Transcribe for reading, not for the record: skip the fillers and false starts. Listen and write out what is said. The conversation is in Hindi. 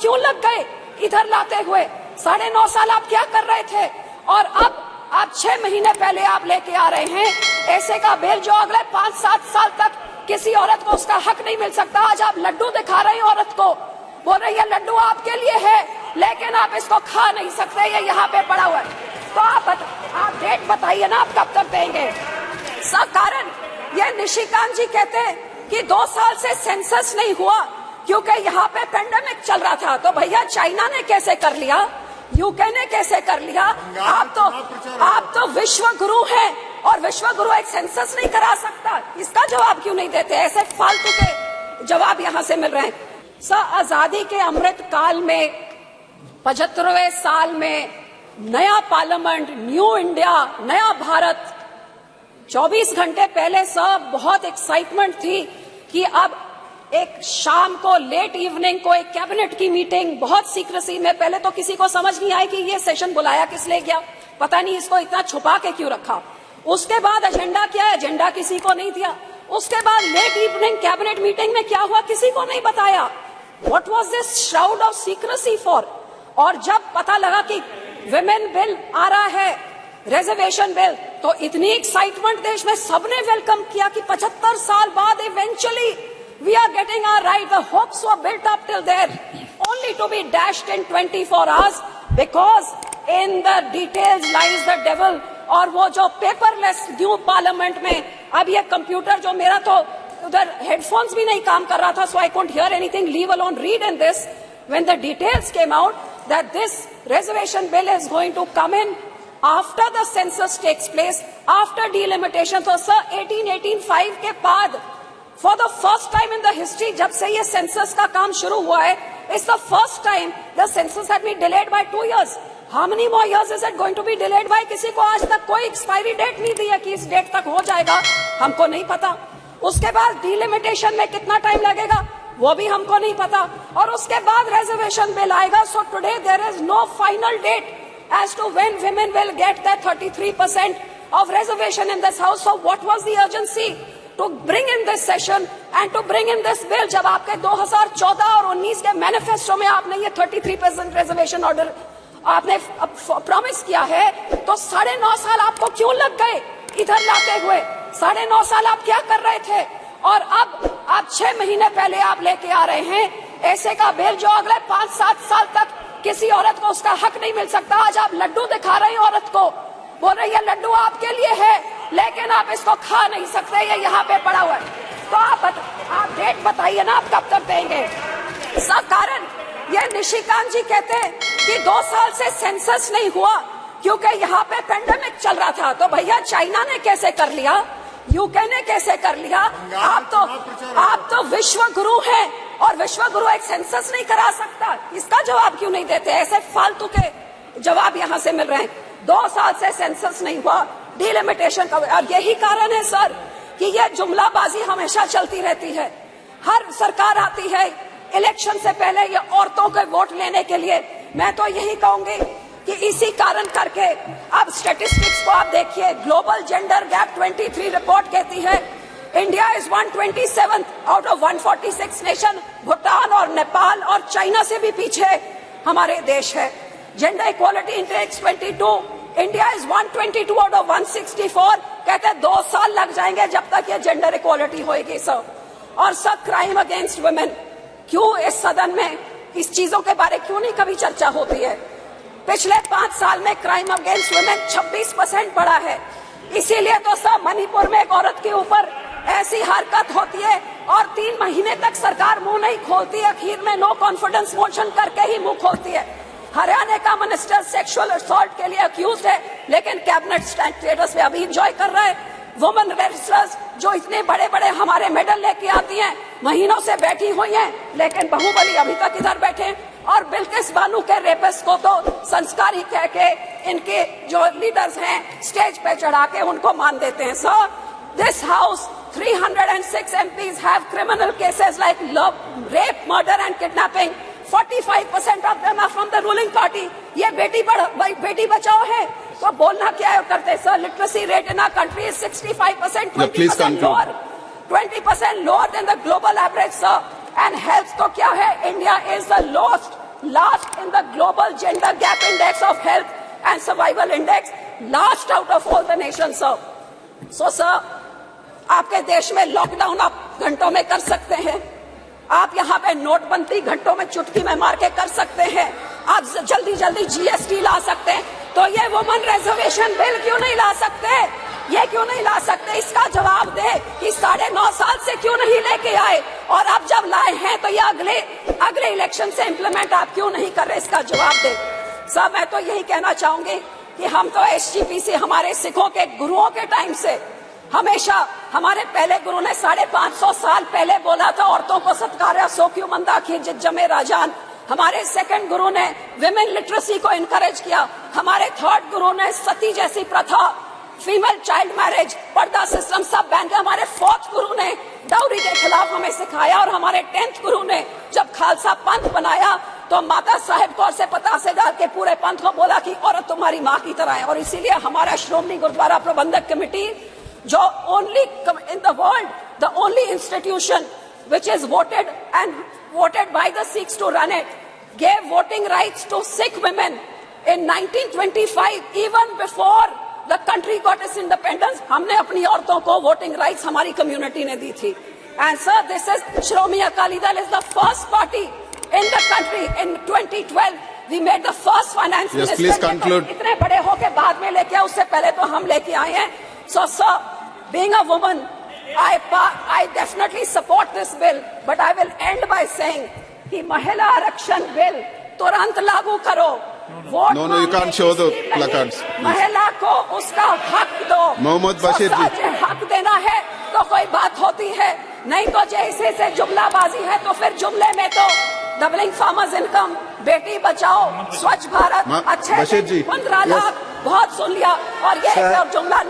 क्यों लग गए इधर लाते हुए? 9.5 साल आप क्या कर रहे थे? और अब आप 6 महीने पहले आप लेके आ रहे हैं ऐसे का बिल जो अगले 5-7 साल तक किसी औरत को उसका हक नहीं मिल सकता। आज आप लड्डू दिखा रहे हैं औरत को, बोल रही है लड्डू आपके लिए है, लेकिन आप इसको खा नहीं सकते, ये यहाँ पे पड़ा हुआ है। तो आप डेट बताइए ना, आप कब तक देंगे? कारण ये निशिकांत जी कहते हैं कि 2 साल से सेंसस नहीं हुआ क्योंकि यहाँ पे पेंडेमिक चल रहा था। तो भैया चाइना ने कैसे कर लिया, यूके ने कैसे कर लिया? आप तो विश्व गुरु हैं और विश्व गुरु एक सेंसस नहीं करा सकता। इसका जवाब क्यों नहीं देते? ऐसे फालतू के जवाब यहाँ से मिल रहे हैं। आजादी के अमृत काल में 75वें साल में नया पार्लियामेंट, न्यू इंडिया, नया भारत, 24 घंटे पहले सब बहुत एक्साइटमेंट थी कि अब एक शाम को लेट इवनिंग को एक कैबिनेट की मीटिंग बहुत सीक्रेसी में, पहले तो किसी को समझ नहीं आई कि ये सेशन बुलाया किस लिए गया, पता नहीं इसको इतना छुपा के क्यों रखा। उसके बाद एजेंडा क्या है, एजेंडा किसी को नहीं दिया। उसके बाद लेट इवनिंग कैबिनेट मीटिंग में क्या हुआ किसी को नहीं बताया। What was this shroud of secrecy for? और जब पता लगा कि विमेन बिल आ रहा है, रिजर्वेशन बिल, तो इतनी एक्साइटमेंट देश में सबने वेलकम किया कि 75 साल बाद eventually we are getting our right. The hopes were built up till there, only to be dashed in 24 hours because in the details lies the devil. और वो जो पेपरलेस न्यू पार्लियामेंट में, अब ये कंप्यूटर जो मेरा तो उधर हेडफोन्स भी नहीं काम कर रहा था, so I couldn't hear anything, leave alone read in this. When the details came out that this reservation bill is going to come in after the census takes place, after delimitation, तो sir 1885 के बाद For the first time in the history, जब से ये सेंसस का काम शुरू हुआ है, it's the first time the census had been delayed by 2 years. How many more years is it going to be delayed by? किसी को आज तक कोई एक्सपायरी डेट नहीं दी है कि इस डेट तक हो जाएगा, हमको नहीं पता। उसके बाद डिलिमिटेशन में कितना टाइम लगेगा वो भी हमको नहीं पता, और उसके बाद रिजर्वेशन बिल आएगा। So today there is no final date as to when women will get that 33% of reservation in this house. So what was the urgency to bring in this session and to bring in this bill? जब आपके 2014 और 19 के मैनिफेस्टो में आपने ये 33% रिजर्वेशन ऑर्डर आपने प्रॉमिस किया है, तो 9.5 साल आपको क्यों लग गए इधर लाते हुए? 9.5 साल आप क्या कर रहे थे? और अब आप 6 महीने पहले आप लेके आ रहे हैं ऐसे का बिल जो अगले 5-7 साल तक किसी औरत को उसका हक नहीं मिल सकता। आज आप लड्डू दिखा रहे हैं औरत को, बोल रही है लड्डू आपके लिए है, लेकिन आप इसको खा नहीं सकते, ये यहाँ पे पड़ा हुआ है। तो आप डेट बताइए ना, आप कब तक देंगे? कारण ये निशिकांत जी कहते हैं कि 2 साल से सेंसस नहीं हुआ क्योंकि यहाँ पे पेंडेमिक चल रहा था। तो भैया चाइना ने कैसे कर लिया, यूके ने कैसे कर लिया? आप तो विश्व गुरु हैं और विश्व गुरु एक सेंसस नहीं करा सकता। इसका जवाब क्यों नहीं देते? ऐसे फालतू के जवाब यहाँ से मिल रहे हैं। 2 साल से सेंसस नहीं हुआ, डिलिमिटेशन का, और यही कारण है सर कि ये जुमलाबाजी हमेशा चलती रहती है। हर सरकार आती है इलेक्शन से पहले ये औरतों के वोट लेने के लिए। मैं तो यही कहूंगी कि इसी कारण करके अब स्टैटिस्टिक्स को आप देखिए, ग्लोबल जेंडर गैप 23 रिपोर्ट कहती है India is 127 out of 146 nation. Bhutan और नेपाल और चाइना से भी पीछे हमारे देश है। Gender equality index 22, India is 122 out of 164। कहते हैं 2 साल लग जाएंगे जब तक ये जेंडर इक्वालिटी होएगी सर। और सर क्राइम अगेंस्ट वुमेन, क्यों इस सदन में इस चीजों के बारे क्यों नहीं कभी चर्चा होती है? पिछले 5 साल में क्राइम अगेंस्ट वुमेन 26% बढ़ा है। इसीलिए तो सर मणिपुर में एक औरत के ऊपर ऐसी हरकत होती है और 3 महीने तक सरकार मुंह नहीं खोलती, आखिर में नो कॉन्फिडेंस मोशन करके ही मुंह खोलती है। हरियाणा का मिनिस्टर सेक्सुअल असॉल्ट के लिए अक्यूज है, लेकिन कैबिनेट स्टेटस में अभी एंजॉय कर रहा है। वुमेन रेसलर्स जो इतने बड़े बड़े हमारे मेडल लेके आती हैं, महीनों से बैठी हुई हैं, लेकिन बाहुबली अभी तक इधर बैठे। और बिल्किस बानो के रेपिस्ट को तो संस्कारी कह के इनके जो लीडर्स हैं स्टेज पे चढ़ा के उनको मान देते हैं। Sir this house 306 MPs have criminal cases like love, rape, murder and kidnapping. 45% of them are from the ruling party. ये बेटी बचाओ है, तो बोलना क्या है करते sir? Literacy rate in our country is 65%, 20% lower than the global average, sir. And health तो क्या है, India is the last in the global gender gap index of health and survival index, last out of all the nation sir. So sir, आपके देश में लॉकडाउन आप घंटों में कर सकते हैं, आप यहाँ पे नोटबंदी घंटों में चुटकी में मार के कर सकते हैं, आप जल्दी जल्दी जीएसटी ला सकते हैं, तो ये वुमन रिजर्वेशन बिल क्यों नहीं ला सकते, ये क्यों नहीं ला सकते? इसका जवाब दे कि 9.5 साल से क्यों नहीं लेके आए, और अब जब लाए हैं तो ये अगले इलेक्शन से इंप्लीमेंट आप क्यों नहीं कर रहे, इसका जवाब दे. सब मैं तो यही कहना चाहूंगी कि हम तो एसजीपीसी हमारे सिखों के गुरुओं के टाइम से हमेशा, हमारे पहले गुरु ने 550 साल पहले बोला था औरतों को सत्कार्य सो क्यों मंदा खींच जमे राजान. हमारे सेकंड गुरु ने विमेन लिटरेसी को इनकरेज किया. हमारे थर्ड गुरु ने सती जैसी प्रथा, फीमेल चाइल्ड मैरिज, पर्दा सिस्टम सब बैन किया. हमारे फोर्थ गुरु ने डाउरी के खिलाफ हमें सिखाया, और हमारे 10th गुरु ने जब खालसा पंथ बनाया तो माता साहेब कौर से पतासे डाल के पूरे पंथ को बोला कि औरत तुम्हारी माँ की तरह है. और इसीलिए हमारा श्रोमणी गुरुद्वारा प्रबंधक कमेटी, जो only in the world, the only institution which is voted by the Sikhs to run it, gave voting rights to Sikh women in 1925, even before the country got its independence. हमने अपनी औरतों को voting rights हमारी community ने दी थी. And sir, this is Shromi Akali Dal is the first party in the country. In 2012, we made the first finance minister. Yes, please conclude. इतने बड़े होके बाद में लेके आए, उससे पहले तो हम लेके आए हैं. So sir, being a woman, I definitely support this bill, but I will end by saying कि महिला आरक्षण बिल तुरंत लागू करो. Vote No, you can't show the placards. महिला को उसका हक दो. मोहम्मद बशीर जी, हक देना है तो कोई बात होती है, नहीं तो जैसे से जुमलाबाजी है तो फिर जुमले में तो doubling farmers income, Beti Bachao, स्वच्छ भारत, अच्छे 15 लाख बहुत सुन लिया, और ये जुमला